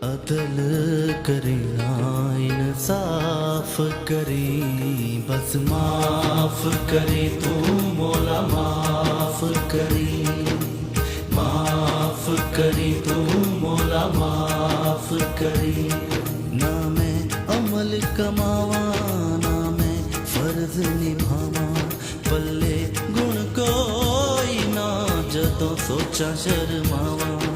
अदल करे ना इंसाफ करी, बस माफ करे तू मौला माफ करी, माफ करी तू मौला माफ करी। ना मैं अमल कमावा ना मैं फर्ज निभावा, पल्ले गुण कोई ना जदों सोचा शर्मावा।